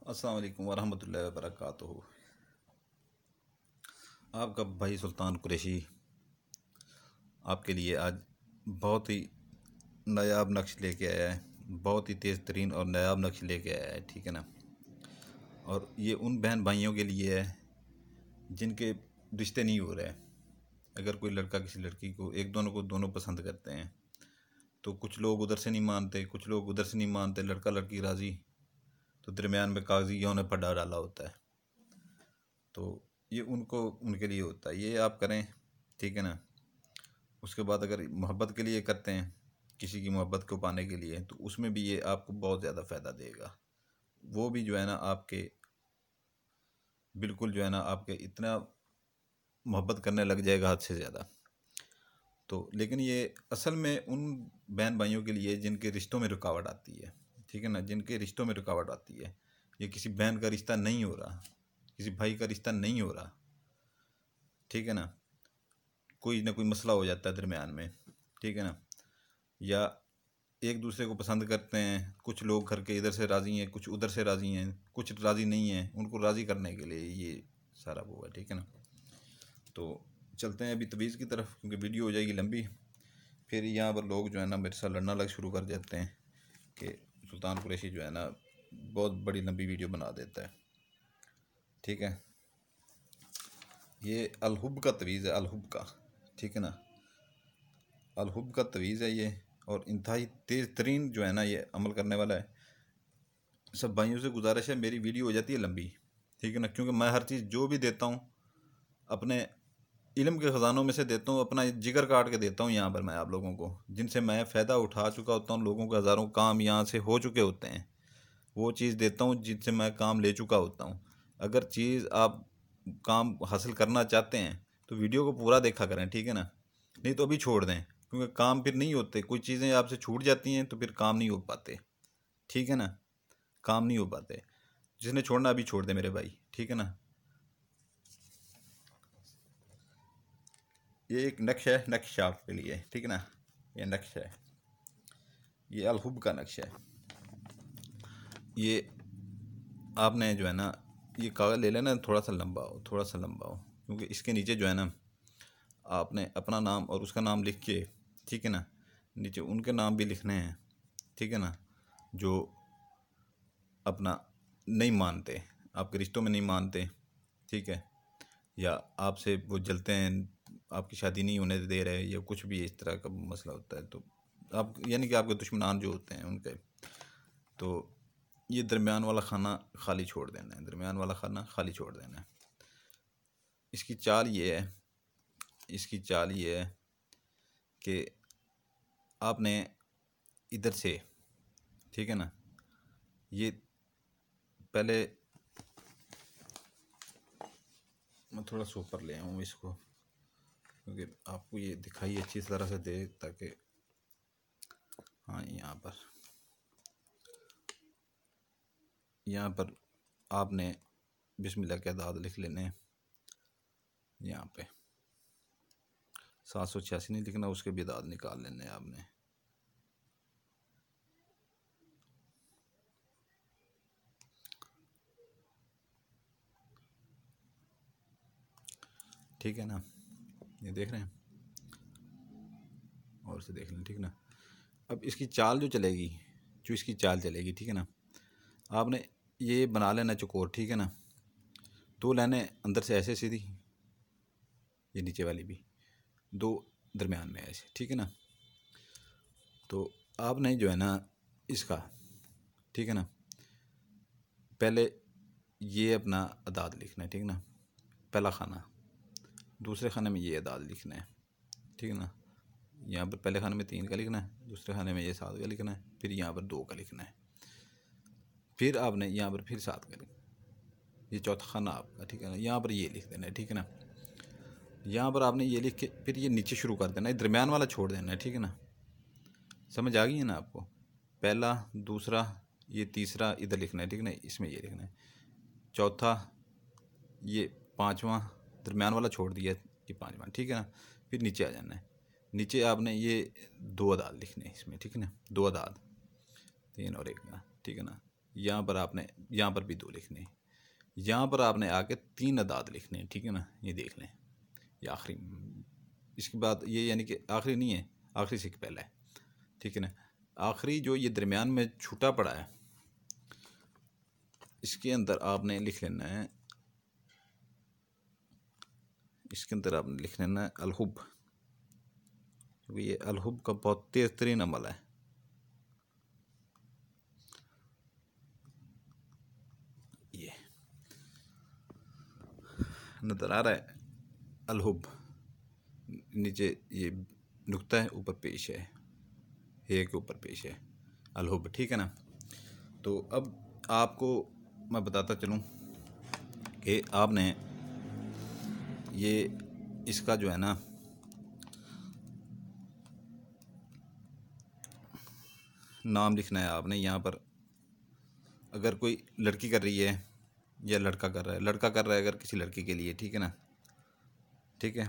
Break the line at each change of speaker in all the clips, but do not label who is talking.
अस्सलाम वालेकुम वरहमतुल्लाहि वबरकातुहू। आपका भाई सुल्तान कुरैशी आपके लिए आज बहुत ही नायाब नक्श लेके आया है। बहुत ही तेज़ तरीन और नायाब नक्श लेके आया है, ठीक है ना। और ये उन बहन भाइयों के लिए है जिनके रिश्ते नहीं हो रहे। अगर कोई लड़का किसी लड़की को दोनों पसंद करते हैं तो कुछ लोग उधर से नहीं मानते, कुछ लोग उधर से नहीं मानते, लड़का लड़की राज़ी, तो दरमियान में कागजी ने पड्डा डाला होता है। तो ये उनके लिए होता है। ये आप करें, ठीक है ना। उसके बाद अगर मोहब्बत के लिए करते हैं, किसी की मोहब्बत को पाने के लिए, तो उसमें भी ये आपको बहुत ज़्यादा फ़ायदा देगा। वो भी जो है ना आपके बिल्कुल जो है ना आपके इतना मोहब्बत करने लग जाएगा हद से ज़्यादा। तो लेकिन ये असल में उन बहन भाइयों के लिए जिनके रिश्तों में रुकावट आती है, ठीक है ना। जिनके रिश्तों में रुकावट आती है, ये किसी बहन का रिश्ता नहीं हो रहा, किसी भाई का रिश्ता नहीं हो रहा, ठीक है ना। कोई ना कोई मसला हो जाता है दरमियान में, ठीक है ना। या एक दूसरे को पसंद करते हैं, कुछ लोग घर के इधर से राज़ी हैं, कुछ उधर से राज़ी हैं, कुछ राज़ी नहीं हैं, उनको राज़ी करने के लिए ये सारा वो है, ठीक है ना। तो चलते हैं अभी तवीज़ की तरफ, क्योंकि वीडियो हो जाएगी लंबी। फिर यहाँ पर लोग जो है ना मेरे साथ लड़ना लग शुरू कर देते हैं कि सुल्तान कुरैशी जो है ना बहुत बड़ी लंबी वीडियो बना देता है, ठीक है। ये अलहुब का तवीज़ है, अलहुब का, ठीक है ना। अलहुब का तवीज़ है ये, और इंतहाई तेज़ तरीन जो है ना ये अमल करने वाला है। सब भाइयों से गुजारिश है, मेरी वीडियो हो जाती है लंबी, ठीक है ना, क्योंकि मैं हर चीज़ जो भी देता हूँ अपने इल्म के ख़जानों में से देता हूँ, अपना जिगर काट के देता हूँ यहाँ पर मैं आप लोगों को, जिनसे मैं फ़ायदा उठा चुका होता हूँ। लोगों के हज़ारों काम यहाँ से हो चुके होते हैं, वो चीज़ देता हूँ जिनसे मैं काम ले चुका होता हूँ। अगर चीज़ आप काम हासिल करना चाहते हैं तो वीडियो को पूरा देखा करें, ठीक है ना। नहीं तो अभी छोड़ दें, क्योंकि काम फिर नहीं होते। कोई चीज़ें आपसे छूट जाती हैं तो फिर काम नहीं हो पाते, ठीक है ना। काम नहीं हो पाते। जिसने छोड़ना अभी छोड़ दे मेरे भाई, ठीक है ना। ये एक नक्श है, नक्श आपके लिए, ठीक है ना। ये नक्श है, ये अलहुब का नक्श है। ये आपने जो है ना ये कागज़ ले लेना, थोड़ा सा लंबा हो, थोड़ा सा लंबा हो, क्योंकि इसके नीचे जो है ना आपने अपना नाम और उसका नाम लिख के, ठीक है ना, नीचे उनके नाम भी लिखने हैं, ठीक है ना, जो अपना नहीं मानते, आपके रिश्तों में नहीं मानते, ठीक है। या आपसे वो जलते हैं, आपकी शादी नहीं होने दे रहे, या कुछ भी इस तरह का मसला होता है, तो आप यानी कि आपके दुश्मनान जो होते हैं उनके, तो ये दरमियान वाला खाना खाली छोड़ देना है, दरमियान वाला खाना खाली छोड़ देना है। इसकी चाल ये है, इसकी चाल ये है कि आपने इधर से, ठीक है ना, ये पहले मैं थोड़ा सा ऊपर ले आऊँ इसको, क्योंकि आपको ये दिखाई अच्छी तरह से दे, ताकि हाँ यहाँ पर आपने बिस्मिल्लाह के अदाद लिख लेने हैं। यहाँ पे 786 नहीं लिखना, उसके भी अदाद निकाल लेने हैं आपने। ठीक है ना, ये देख रहे हैं, और से देख लें, ठीक ना। अब इसकी चाल जो चलेगी, जो इसकी चाल चलेगी, ठीक है ना, आपने ये बना लेना चौकोर, ठीक है ना। दो लाइनें अंदर से ऐसे सीधी, ये नीचे वाली भी दो दरमियान में ऐसे, ठीक है ना। तो आपने जो है ना इसका, ठीक है ना, पहले ये अपना अदाद लिखना है, ठीक है ना। पहला खाना, दूसरे खाने में ये अदाद लिखना है, ठीक है ना। यहाँ पर पहले खाने में 3 का लिखना है, दूसरे खाने में ये 7 का लिखना है, फिर यहाँ पर 2 का लिखना है, फिर आपने यहाँ पर फिर 7 का लिखना है, ये चौथा खाना आपका, ठीक है ना। यहाँ पर ये लिख देना है, ठीक है ना। यहाँ पर आपने ये लिख के फिर ये नीचे शुरू कर देना है, दरमियान वाला छोड़ देना है, ठीक है ना। समझ आ गई है ना आपको। पहला, दूसरा, ये तीसरा इधर लिखना है, ठीक है ना, इसमें ये लिखना है। चौथा, ये पाँचवा, दरमियान वाला छोड़ दिया, ये पाँचवा, ठीक है ना। फिर नीचे आ जाना है, नीचे आपने ये 2 अदाद लिखने हैं इसमें, ठीक है ना। 2 अदाद, 3 और 1 का, ठीक है ना। यहाँ पर आपने यहाँ पर भी 2 लिखने हैं, यहाँ पर आपने आके 3 अदाद लिखने हैं, ठीक है ना। ये देख लें, ये आखिरी, इसके बाद ये यानी कि आखिरी नहीं है, आखिरी से पहला है, ठीक है ना। आखिरी जो ये दरमियान में छूटा पड़ा है, इसके अंदर आपने लिख लेना है, इसके अंदर आपने लिख लेना है अलहुब, क्योंकि ये अलहुब का बहुत तेज तरीन अमल है। ये नज़र आ रहा है अलहुब, नीचे ये नुक्ता है, ऊपर पेश है, हे के ऊपर पेश है, अलहुब, ठीक है ना। तो अब आपको मैं बताता चलूँ कि आपने ये इसका जो है ना नाम लिखना है आपने। यहाँ पर अगर कोई लड़की कर रही है या लड़का कर रहा है, लड़का कर रहा है अगर किसी लड़की के लिए, ठीक है ना, ठीक है,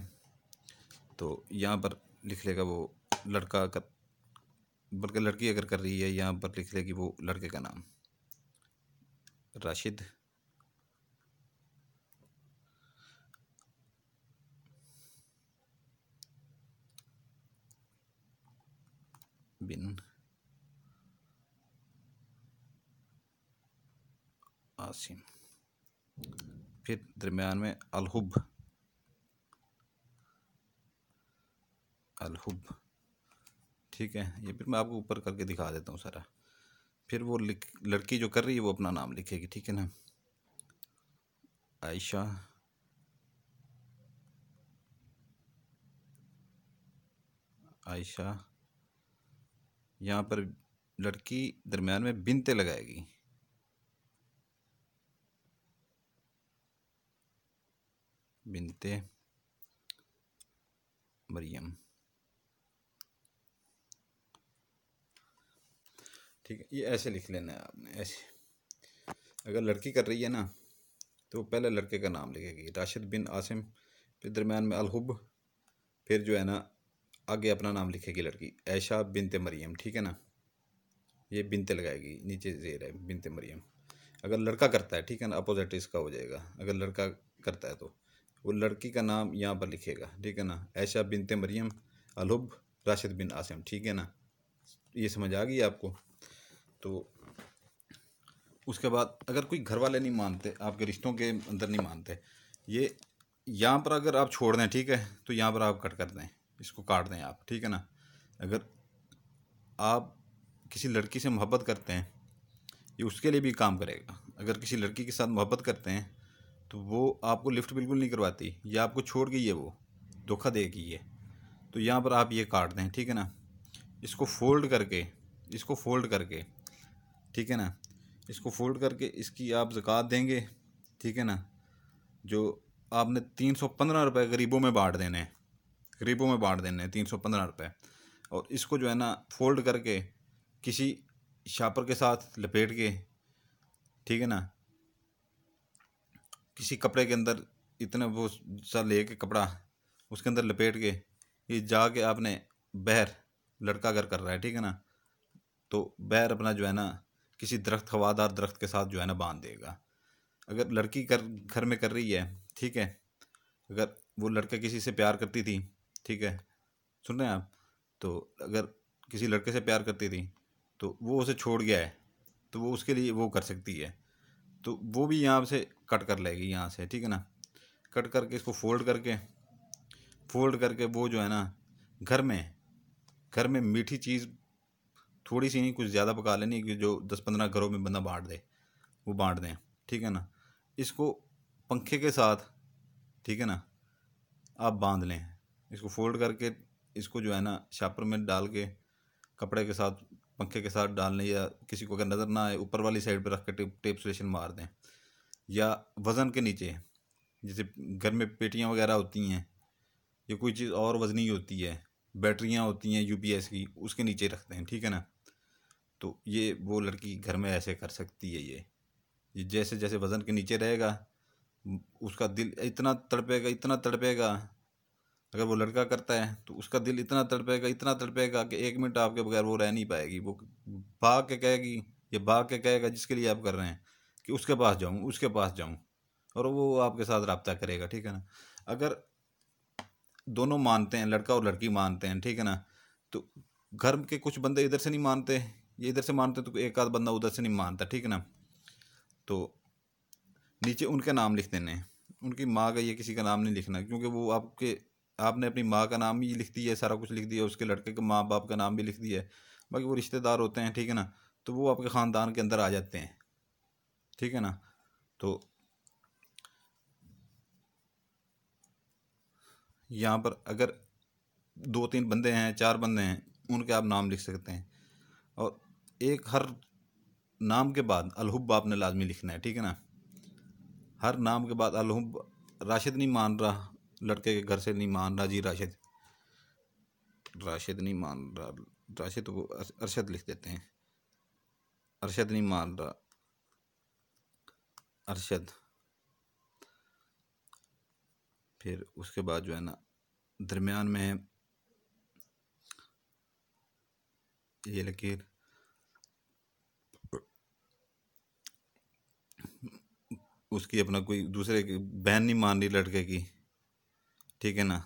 तो यहाँ पर लिख लेगा वो लड़का कर, बल्कि लड़की अगर कर रही है यहाँ पर लिख लेगी वो लड़के का नाम, राशिद बिन आसिम, फिर दरमियान में अलहुब, अलहुब, ठीक है। ये फिर मैं आपको ऊपर करके दिखा देता हूँ सारा। फिर वो लड़की जो कर रही है वो अपना नाम लिखेगी, ठीक है ना, आयशा, आयशा, यहाँ पर लड़की दरमियान में बिनते लगाएगी, बिनते मरियम, ठीक है। ये ऐसे लिख लेना है आपने, ऐसे। अगर लड़की कर रही है ना तो पहले लड़के का नाम लिखेगी, राशिद बिन आसिम, फिर दरमियान में अलहुब, फिर जो है ना आगे अपना नाम लिखेगी लड़की, ऐशा बिनते मरियम, ठीक है ना। ये बिनते लगाएगी, नीचे ज़ेर है बिनते मरियम। अगर लड़का करता है, ठीक है ना, अपोजिट इसका हो जाएगा। अगर लड़का करता है तो वो लड़की का नाम यहाँ पर लिखेगा, ठीक है ना, ऐशा बिनते मरियम, अलहुब, राशिद बिन आसिम, ठीक है ना। ये समझ आ गई आपको। तो उसके बाद अगर कोई घर वाले नहीं मानते, आपके रिश्तों के अंदर नहीं मानते, ये यहाँ पर अगर आप छोड़ दें, ठीक है, तो यहाँ पर आप कट कर दें, इसको काट दें आप, ठीक है ना। अगर आप किसी लड़की से मोहब्बत करते हैं, ये उसके लिए भी काम करेगा। अगर किसी लड़की के साथ मोहब्बत करते हैं तो वो आपको लिफ्ट बिल्कुल नहीं करवाती, या आपको छोड़ गई है, वो धोखा देगी ये, तो यहाँ पर आप ये काट दें, ठीक है ना। इसको फोल्ड करके, इसको फोल्ड करके, ठीक है ना, इसको फोल्ड करके इसकी आप ज़कात देंगे, ठीक है ना। जो आपने 315 रुपये गरीबों में बांट देने हैं, गरीबों में बांट देने हैं 315 रुपये। और इसको जो है ना फोल्ड करके किसी शापर के साथ लपेट के, ठीक है ना, किसी कपड़े के अंदर इतना वो सा ले के कपड़ा उसके अंदर लपेट के, ये जाके आपने बहर, लड़का अगर कर रहा है, ठीक है ना, तो बहर अपना जो है ना किसी दरख्त, हवादार दरख्त के साथ जो है ना बांध देगा। अगर लड़की घर में कर रही है, ठीक है, अगर वो लड़का किसी से प्यार करती थी, ठीक है, सुन रहे हैं आप, तो अगर किसी लड़के से प्यार करती थी तो वो उसे छोड़ गया है, तो वो उसके लिए वो कर सकती है, तो वो भी यहाँ से कट कर लेगी यहाँ से, ठीक है ना। कट करके इसको फोल्ड करके वो जो है ना घर में मीठी चीज़ थोड़ी सी नहीं, कुछ ज़्यादा पका लेनी, कि जो 10-15 घरों में बंदा बांट दे, वो बांट दें, ठीक है ना। इसको पंखे के साथ, ठीक है ना, आप बांध लें, इसको फोल्ड करके इसको जो है ना शापर में डाल के कपड़े के साथ पंखे के साथ डाल लें, या किसी को अगर नज़र ना आए ऊपर वाली साइड पर रख के टेप स्टेशन मार दें, या वज़न के नीचे, जैसे घर में पेटियां वगैरह होती हैं, या कोई चीज़ और वज़नी होती है, बैटरियां होती हैं यूपीएस की, उसके नीचे रखते हैं, ठीक है ना। तो ये वो लड़की घर में ऐसे कर सकती है। ये जैसे जैसे वज़न के नीचे रहेगा, उसका दिल इतना तड़पेगा, इतना तड़पेगा। अगर वो लड़का करता है तो उसका दिल इतना तड़पेगा, इतना तड़पेगा कि 1 मिनट आपके बगैर वो रह नहीं पाएगी। वो भाग के कहेगी ये भाग के कहेगा जिसके लिए आप कर रहे हैं कि उसके पास जाऊँ, उसके पास जाऊँ, और वो आपके साथ रब्ता करेगा, ठीक है ना। अगर दोनों मानते हैं, लड़का और लड़की मानते हैं, ठीक है ना, तो घर के कुछ बंदे इधर से नहीं मानते, ये इधर से मानते, तो एक आध बंदा उधर से नहीं मानता, ठीक है ना। तो नीचे उनके नाम लिख देने हैं, उनकी माँ का, ये किसी का नाम नहीं लिखना, क्योंकि वो आपने अपनी माँ का नाम ही लिख दिया है, सारा कुछ लिख दिया, उसके लड़के के माँ बाप का नाम भी लिख दिया है, बाकी वो रिश्तेदार होते हैं, ठीक है ना, तो वो आपके ख़ानदान के अंदर आ जाते हैं, ठीक है ना। तो यहाँ पर अगर 2-3 बंदे हैं, 4 बंदे हैं, उनके आप नाम लिख सकते हैं, और एक हर नाम के बाद अलहुब आपने लाजमी लिखना है, ठीक है ना। हर नाम के बाद अलहुब। राशिद नहीं मान रहा, लड़के के घर से नहीं मान रहा जी, राशिद राशिद नहीं मान रहा, राशिद को अरशद लिख देते हैं, अरशद नहीं मान रहा, अरशद। फिर उसके बाद जो है ना, दरमियान में है ये लकीर, उसकी अपना कोई दूसरे की बहन नहीं मान रही लड़के की, ठीक है ना,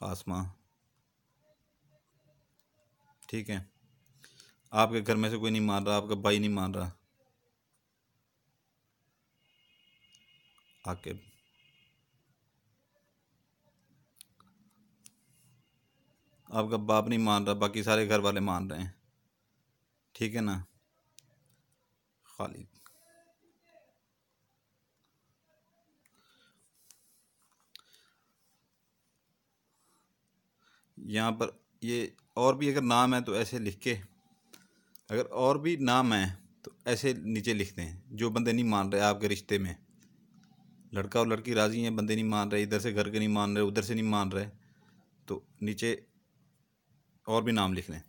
आसमां, ठीक है। आपके घर में से कोई नहीं मान रहा, आपका भाई नहीं मान रहा, आकिब। आपका बाप नहीं मान रहा, बाकी सारे घर वाले मान रहे हैं, ठीक है ना, खालिद। यहाँ पर ये और भी अगर नाम है तो ऐसे लिख के, अगर और भी नाम है तो ऐसे नीचे लिखते हैं, जो बंदे नहीं मान रहे आपके रिश्ते में, लड़का और लड़की राज़ी हैं, बंदे नहीं मान रहे, इधर से घर के नहीं मान रहे, उधर से नहीं मान रहे, तो नीचे और भी नाम लिख लें।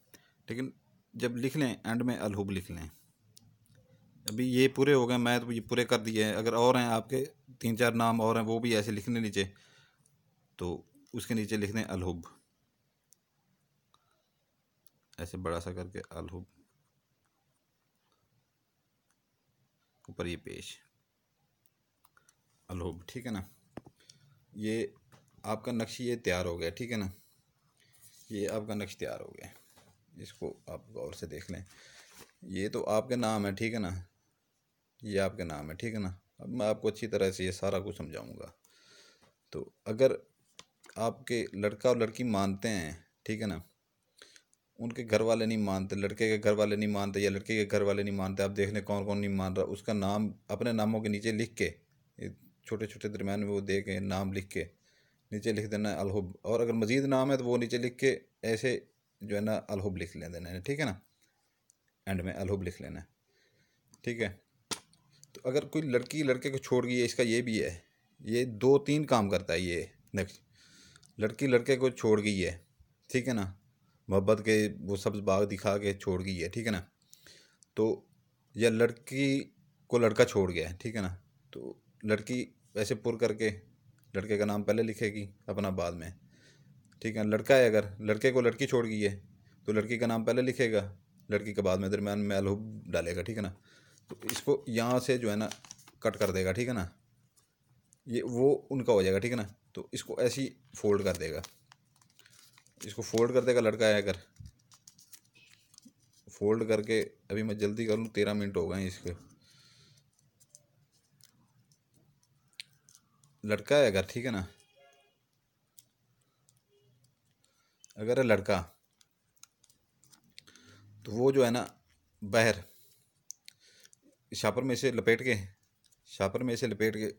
लेकिन जब लिख लें एंड में अलहुब लिख लें। अभी ये पूरे हो गए, मैं तो ये पूरे कर दिए हैं, अगर और हैं आपके 3-4 नाम और हैं, वो भी ऐसे लिखने नीचे, तो उसके नीचे लिख दें अलहुब, ऐसे बड़ा सा करके अलहुब, ऊपर ये पेश अलहुब, ठीक है ना। ये आपका नक्श ये तैयार हो गया, ठीक है ना, ये आपका नक्श तैयार हो गया, इसको आप गौर से देख लें। ये तो आपके नाम है, ठीक है ना, ये आपके नाम है, ठीक है ना। अब मैं आपको अच्छी तरह से ये सारा कुछ समझाऊंगा। तो अगर आपके लड़का और लड़की मानते हैं, ठीक है ना, उनके घर वाले नहीं मानते, लड़के के घर वाले नहीं मानते या लड़के के घर वाले नहीं मानते, आप देख लें कौन कौन नहीं मान रहा, उसका नाम अपने नामों के नीचे लिख के, छोटे छोटे दरमियान में वो दे के नाम लिख के नीचे लिख देना है अलहुब, और अगर मज़ीद नाम है तो वो नीचे लिख के ऐसे जो है ना अलहुब लिख ले देना है, ठीक है ना, एंड में अलहुब लिख लेना है, ठीक है। तो अगर कोई लड़की लड़के को छोड़ गई है, इसका ये भी है, ये 2-3 काम करता है ये। नेक्स्ट, लड़की लड़के को छोड़ गई है, ठीक है ना, मोहब्बत के वो सब्ज़ बाग दिखा के छोड़ गई है, ठीक है ना, तो या लड़की को लड़का छोड़ गया है, ठीक है ना, तो लड़की ऐसे पुर करके लड़के का नाम पहले लिखेगी, अपना बाद में, ठीक है। लड़का है, अगर लड़के को लड़की छोड़ गई है तो लड़की का नाम पहले लिखेगा, लड़की के बाद में, दरम्यान में अलहुब डालेगा, ठीक है ना। तो इसको यहाँ से जो है ना कट कर देगा, ठीक है ना, ये वो उनका हो जाएगा, ठीक है ना। तो इसको ऐसे ही फोल्ड कर देगा, इसको फोल्ड कर देगा, लड़का है अगर, फोल्ड करके, अभी मैं जल्दी कर लूँ, 13 मिनट हो गए हैं इसके। लड़का है अगर, ठीक है ना, अगर है लड़का, तो वो जो है ना बहर शापर में से लपेट के, शापर में से लपेट के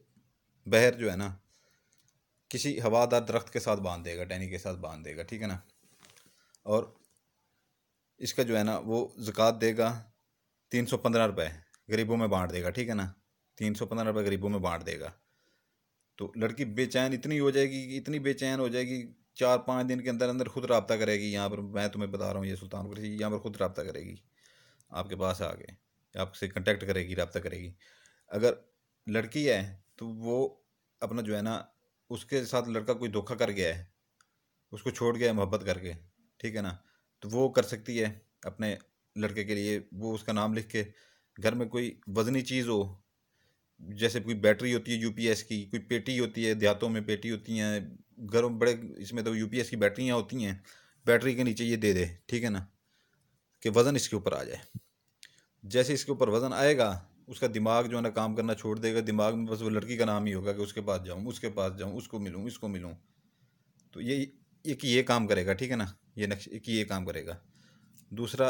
बहर जो है ना किसी हवादार दरख्त के साथ बांध देगा, टहनी के साथ बांध देगा, ठीक है ना। और इसका जो है ना वो ज़कात देगा 315 रुपये, गरीबों में बांट देगा, ठीक है ना, 315 रुपये गरीबों में बांट देगा। तो लड़की बेचैन इतनी हो जाएगी, इतनी बेचैन हो जाएगी, 4-5 दिन के अंदर अंदर खुद रब्ता करेगी, यहाँ पर मैं तुम्हें बता रहा हूँ, ये सुल्तानपुर से यहाँ पर खुद रब्ता करेगी, आपके पास आके आपसे कांटेक्ट करेगी, रब्ता करेगी। अगर लड़की है तो वो अपना जो है ना, उसके साथ लड़का कोई धोखा कर गया है, उसको छोड़ गया है मोहब्बत करके, ठीक है ना, तो वो कर सकती है अपने लड़के के लिए, वो उसका नाम लिख के, घर में कोई वजनी चीज़ हो, जैसे कोई बैटरी होती है यूपीएस की, कोई पेटी होती है, देहातों में पेटी होती हैं, घरों में बड़े इसमें तो यूपीएस की बैटरियाँ होती हैं, बैटरी के नीचे ये दे दे, ठीक है ना, कि वज़न इसके ऊपर आ जाए। जैसे इसके ऊपर वज़न आएगा, उसका दिमाग जो है ना काम करना छोड़ देगा, दिमाग में बस वो लड़की का नाम ही होगा कि उसके पास जाऊँ, उसके पास जाऊँ, उसको मिलूँ, इसको मिलूँ। तो ये काम करेगा, ठीक है ना, ये नक्श एक ये काम करेगा। दूसरा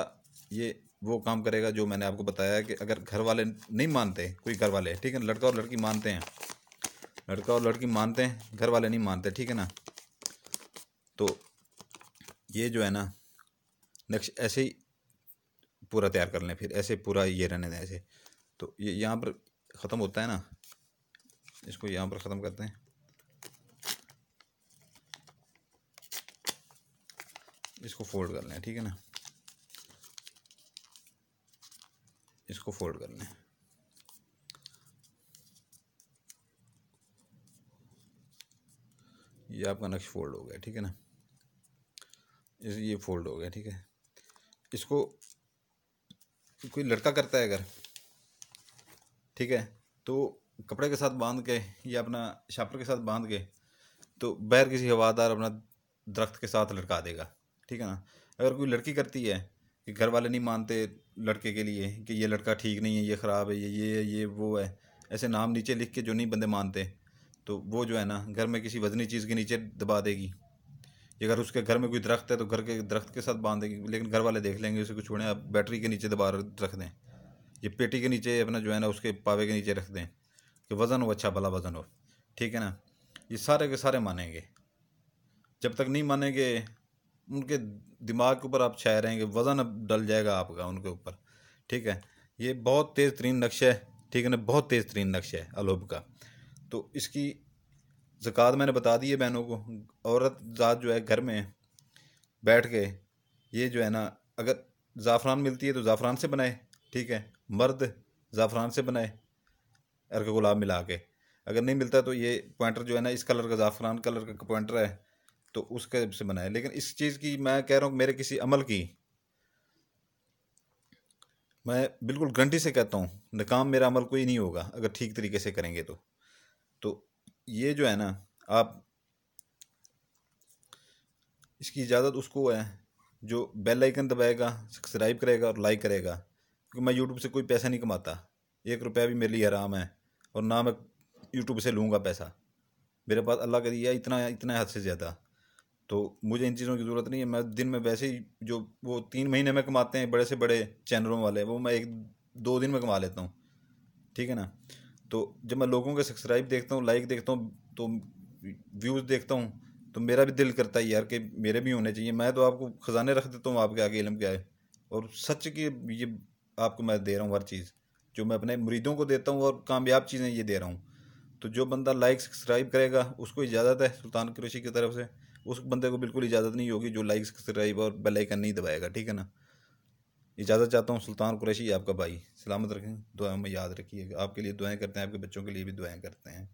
ये वो काम करेगा जो मैंने आपको बताया कि अगर घर वाले नहीं मानते, कोई घर वाले, ठीक है, लड़का और लड़की मानते हैं, लड़का और लड़की मानते हैं, घर वाले नहीं मानते, ठीक है ना, तो ये जो है ना नक्श ऐसे ही पूरा तैयार कर लें, फिर ऐसे पूरा ये रहने दें ऐसे। तो ये यहाँ पर ख़त्म होता है ना, इसको यहाँ पर ख़त्म करते हैं। इसको फोल्ड कर लें, ठीक है ना, इसको फोल्ड कर लें। ये आपका नक्श फोल्ड हो गया, ठीक है ना, ये फोल्ड हो गया, ठीक है। इसको कोई लड़का करता है अगर, ठीक है, तो कपड़े के साथ बांध के या अपना शापर के साथ बांध के तो बाहर किसी हवादार अपना दरख्त के साथ लटका देगा, ठीक है ना। अगर कोई लड़की करती है कि घर वाले नहीं मानते लड़के के लिए कि ये लड़का ठीक नहीं है, ये ख़राब है, ये वो है, ऐसे नाम नीचे लिख के जो नहीं बंदे मानते, तो वो जो है ना घर में किसी वजनी चीज़ के नीचे दबा देगी। अगर उसके घर में कोई दरख्त है तो घर के दरख्त के साथ बांध देगी, लेकिन घर वाले देख लेंगे उसे, कुछ छोड़ें, आप बैटरी के नीचे दबा रख दें, ये पेटी के नीचे अपना जो है ना उसके पावे के नीचे रख दें कि वज़न हो, अच्छा भला वज़न हो, ठीक है ना। ये सारे के सारे मानेंगे। जब तक नहीं मानेंगे उनके दिमाग के ऊपर आप छाए रहेंगे, वज़न अब डल जाएगा आपका उनके ऊपर, ठीक है। ये बहुत तेज़ तरीन नक्शा है, ठीक है ना, बहुत तेज़ तरीन नक्शा है अलोब का। तो इसकी ज़कात मैंने बता दी है बहनों को। औरत ज़ात जो है घर में बैठ के ये जो है ना, अगर ज़ाफ़रान मिलती है तो ज़ाफ़रान से बनाए, ठीक है, मर्द ज़ाफ़रान से बनाए अर्क गुलाब मिला के। अगर नहीं मिलता तो ये पॉइंटर जो है ना, इस कलर का ज़ाफ़रान कलर का पॉइंटर है तो उसके से बनाए। लेकिन इस चीज़ की मैं कह रहा हूँ, मेरे किसी अमल की मैं बिल्कुल गारंटी से कहता हूँ नाकाम मेरा अमल कोई नहीं होगा अगर ठीक तरीके से करेंगे तो ये जो है ना, आप इसकी इजाज़त उसको है जो बेल आइकन दबाएगा, सब्सक्राइब करेगा और लाइक करेगा, क्योंकि मैं यूट्यूब से कोई पैसा नहीं कमाता, 1 रुपया भी मेरे लिए हराम है, और ना मैं यूट्यूब से लूँगा पैसा। मेरे पास अल्लाह का दिया इतना इतना हद से ज़्यादा, तो मुझे इन चीज़ों की ज़रूरत नहीं है। मैं दिन में वैसे ही जो वो 3 महीने में कमाते हैं बड़े से बड़े चैनलों वाले, वो मैं 1-2 दिन में कमा लेता हूँ, ठीक है ना। तो जब मैं लोगों के सब्सक्राइब देखता हूँ, लाइक देखता हूँ, तो व्यूज़ देखता हूँ, तो मेरा भी दिल करता है यार कि मेरे भी होने चाहिए। मैं तो आपको ख़जाने रख देता हूँ आपके आगे इल्म के आए, और सच की ये आपको मैं दे रहा हूँ हर चीज़ जो मैं अपने मुरीदों को देता हूँ, और कामयाब चीज़ें ये दे रहा हूँ। तो जो बंदा लाइक सब्सक्राइब करेगा उसको इजाज़त है सुल्तान कुरैशी की तरफ से, उस बंदे को बिल्कुल इजाज़त नहीं होगी जो लाइक सब्सक्राइब और बेल आइकन नहीं दबाएगा, ठीक है ना। इजाज़त चाहता हूँ, सुल्तान कुरैशी आपका भाई, सलामत रखें, दुआ में याद रखिएगा। आपके लिए दुआएं करते हैं, आपके बच्चों के लिए भी दुआएं करते हैं।